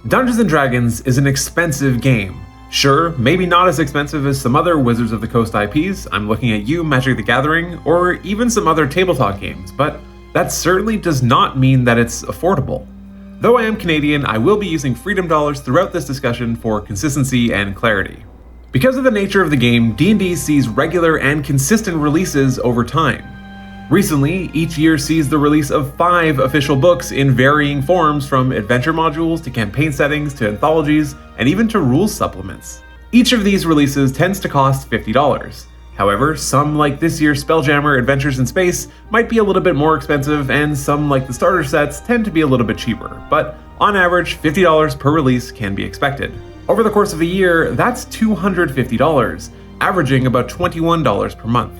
Dungeons & Dragons is an expensive game. Sure, maybe not as expensive as some other Wizards of the Coast IPs, I'm looking at you, Magic the Gathering, or even some other tabletop games, but that certainly does not mean that it's affordable. Though I am Canadian, I will be using freedom dollars throughout this discussion for consistency and clarity. Because of the nature of the game, D&D sees regular and consistent releases over time. Recently, each year sees the release of 5 official books in varying forms, from adventure modules to campaign settings to anthologies and even to rules supplements. Each of these releases tends to cost $50. However, some like this year's Spelljammer Adventures in Space might be a little bit more expensive, and some like the starter sets tend to be a little bit cheaper, but on average $50 per release can be expected. Over the course of a year, that's $250, averaging about $21 per month.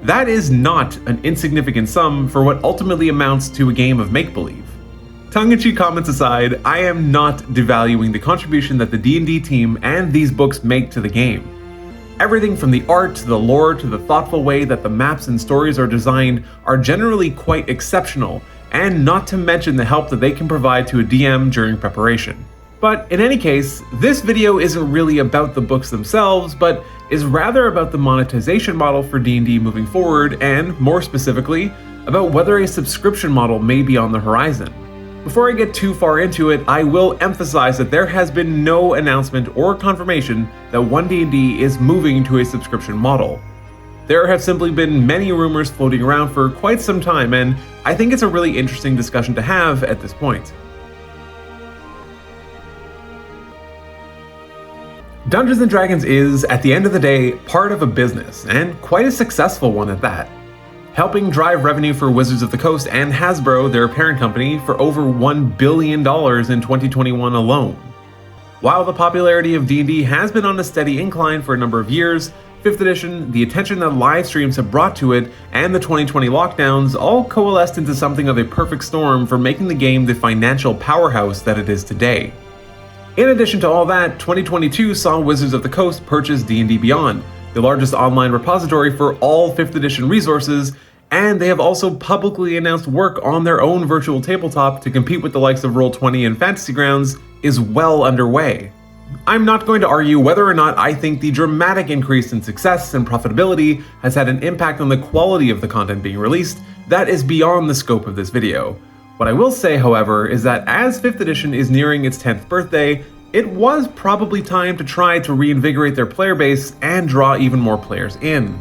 That is not an insignificant sum for what ultimately amounts to a game of make-believe. Tongue-in-cheek comments aside, I am not devaluing the contribution that the D&D team and these books make to the game. Everything from the art to the lore to the thoughtful way that the maps and stories are designed are generally quite exceptional, and not to mention the help that they can provide to a DM during preparation. But in any case, this video isn't really about the books themselves, but is rather about the monetization model for D&D moving forward, and more specifically, about whether a subscription model may be on the horizon. Before I get too far into it, I will emphasize that there has been no announcement or confirmation that One D&D is moving to a subscription model. There have simply been many rumors floating around for quite some time, and I think it's a really interesting discussion to have at this point. Dungeons & Dragons is, at the end of the day, part of a business, and quite a successful one at that, helping drive revenue for Wizards of the Coast and Hasbro, their parent company, for over $1 billion in 2021 alone. While the popularity of D&D has been on a steady incline for a number of years, 5th edition, the attention that live streams have brought to it, and the 2020 lockdowns all coalesced into something of a perfect storm for making the game the financial powerhouse that it is today. In addition to all that, 2022 saw Wizards of the Coast purchase D&D Beyond, the largest online repository for all 5th edition resources, and they have also publicly announced work on their own virtual tabletop to compete with the likes of Roll20 and Fantasy Grounds is well underway. I'm not going to argue whether or not I think the dramatic increase in success and profitability has had an impact on the quality of the content being released. That is beyond the scope of this video. What I will say, however, is that as 5th edition is nearing its 10th birthday, it was probably time to try to reinvigorate their player base and draw even more players in.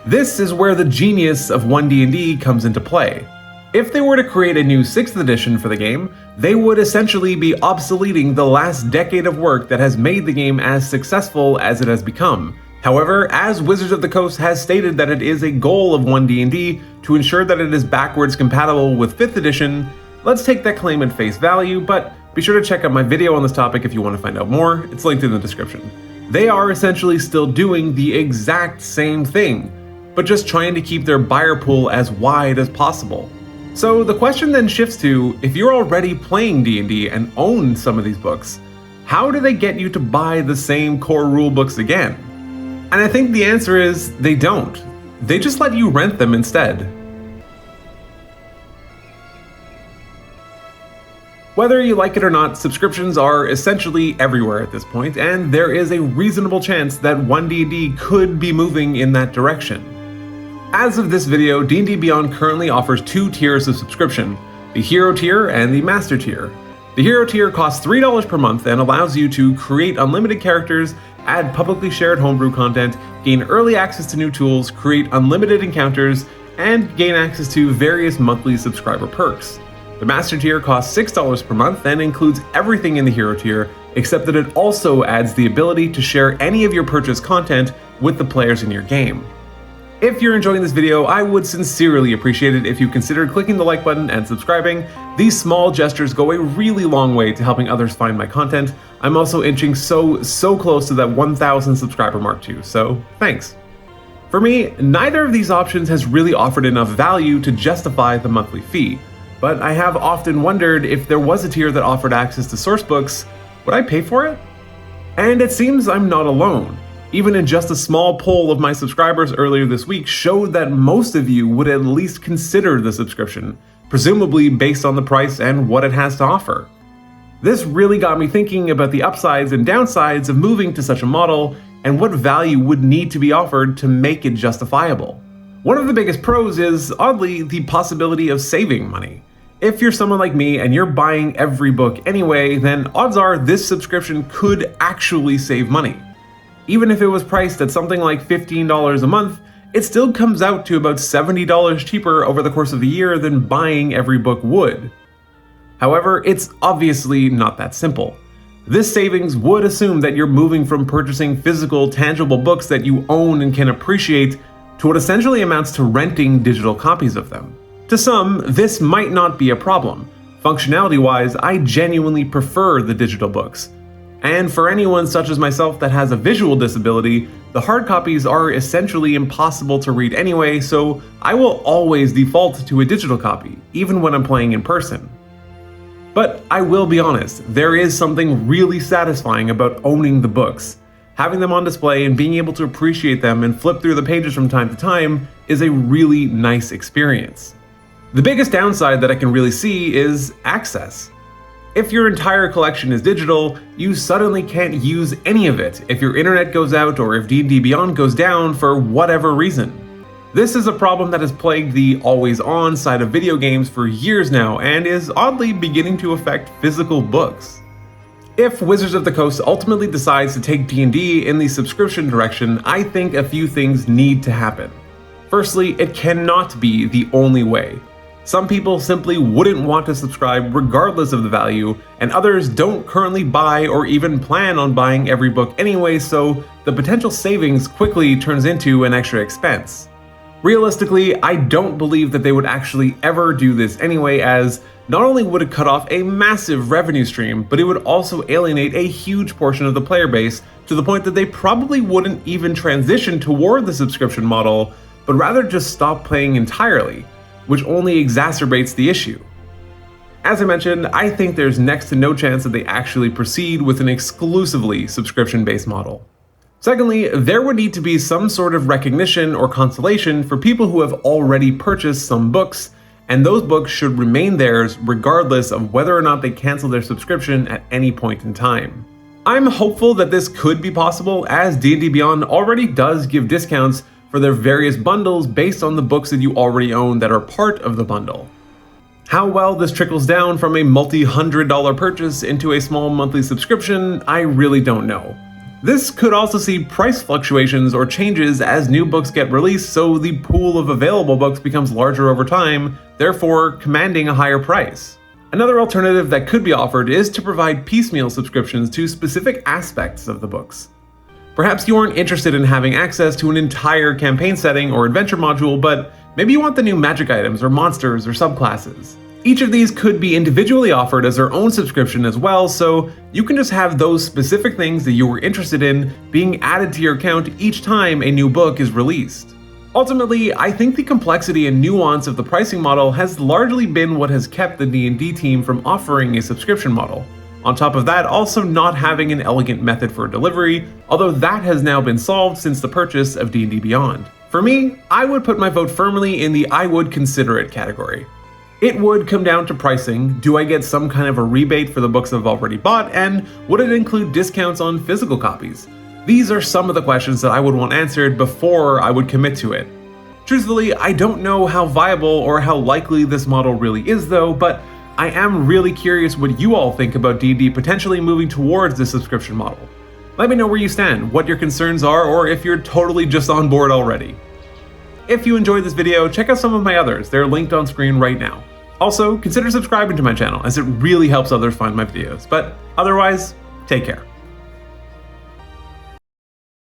This is where the genius of One D&D comes into play. If they were to create a new 6th edition for the game, they would essentially be obsoleting the last decade of work that has made the game as successful as it has become. However, as Wizards of the Coast has stated that it is a goal of One D&D to ensure that it is backwards compatible with 5th edition, let's take that claim at face value, but be sure to check out my video on this topic if you want to find out more. It's linked in the description. They are essentially still doing the exact same thing, but just trying to keep their buyer pool as wide as possible. So the question then shifts to, if you're already playing D&D and own some of these books, how do they get you to buy the same core rulebooks again? And I think the answer is they don't. They just let you rent them instead. Whether you like it or not, subscriptions are essentially everywhere at this point, and there is a reasonable chance that One D&D could be moving in that direction. As of this video, D&D Beyond currently offers 2 tiers of subscription, the Hero tier and the Master tier. The Hero tier costs $3 per month and allows you to create unlimited characters, add publicly shared homebrew content, gain early access to new tools, create unlimited encounters, and gain access to various monthly subscriber perks. The Master tier costs $6 per month and includes everything in the Hero tier, except that it also adds the ability to share any of your purchased content with the players in your game. If you're enjoying this video, I would sincerely appreciate it if you considered clicking the like button and subscribing. These small gestures go a really long way to helping others find my content. I'm also inching so close to that 1,000 subscriber mark too, so thanks. For me, neither of these options has really offered enough value to justify the monthly fee, but I have often wondered if there was a tier that offered access to source books, would I pay for it? And it seems I'm not alone. Even in just a small poll of my subscribers earlier this week showed that most of you would at least consider the subscription, presumably based on the price and what it has to offer. This really got me thinking about the upsides and downsides of moving to such a model and what value would need to be offered to make it justifiable. One of the biggest pros is, oddly, the possibility of saving money. If you're someone like me and you're buying every book anyway, then odds are this subscription could actually save money. Even if it was priced at something like $15 a month, it still comes out to about $70 cheaper over the course of the year than buying every book would. However, it's obviously not that simple. This savings would assume that you're moving from purchasing physical, tangible books that you own and can appreciate to what essentially amounts to renting digital copies of them. To some, this might not be a problem. Functionality-wise, I genuinely prefer the digital books. And for anyone such as myself that has a visual disability, the hard copies are essentially impossible to read anyway, so I will always default to a digital copy, even when I'm playing in person. But I will be honest, there is something really satisfying about owning the books. Having them on display and being able to appreciate them and flip through the pages from time to time is a really nice experience. The biggest downside that I can really see is access. If your entire collection is digital, you suddenly can't use any of it if your internet goes out or if D&D Beyond goes down for whatever reason. This is a problem that has plagued the always-on side of video games for years now and is oddly beginning to affect physical books. If Wizards of the Coast ultimately decides to take D&D in the subscription direction, I think a few things need to happen. Firstly, it cannot be the only way. Some people simply wouldn't want to subscribe regardless of the value, and others don't currently buy or even plan on buying every book anyway, so the potential savings quickly turns into an extra expense. Realistically, I don't believe that they would actually ever do this anyway, as not only would it cut off a massive revenue stream, but it would also alienate a huge portion of the player base to the point that they probably wouldn't even transition toward the subscription model, but rather just stop playing entirely, which only exacerbates the issue. As I mentioned, I think there's next to no chance that they actually proceed with an exclusively subscription-based model. Secondly, there would need to be some sort of recognition or consolation for people who have already purchased some books, and those books should remain theirs regardless of whether or not they cancel their subscription at any point in time. I'm hopeful that this could be possible, as D&D Beyond already does give discounts for their various bundles based on the books that you already own that are part of the bundle. How well this trickles down from a multi-$100 purchase into a small monthly subscription, I really don't know. This could also see price fluctuations or changes as new books get released, so the pool of available books becomes larger over time, therefore commanding a higher price. Another alternative that could be offered is to provide piecemeal subscriptions to specific aspects of the books. Perhaps you aren't interested in having access to an entire campaign setting or adventure module, but maybe you want the new magic items or monsters or subclasses. Each of these could be individually offered as their own subscription as well, so you can just have those specific things that you were interested in being added to your account each time a new book is released. Ultimately, I think the complexity and nuance of the pricing model has largely been what has kept the D&D team from offering a subscription model. On top of that, also not having an elegant method for delivery, although that has now been solved since the purchase of D&D Beyond. For me, I would put my vote firmly in the I would consider it category. It would come down to pricing. Do I get some kind of a rebate for the books I've already bought, and would it include discounts on physical copies? These are some of the questions that I would want answered before I would commit to it. Truthfully, I don't know how viable or how likely this model really is though, but I am really curious what you all think about D&D potentially moving towards the subscription model. Let me know where you stand, what your concerns are, or if you're totally just on board already. If you enjoyed this video, check out some of my others. They're linked on screen right now. Also, consider subscribing to my channel as it really helps others find my videos. But otherwise, take care.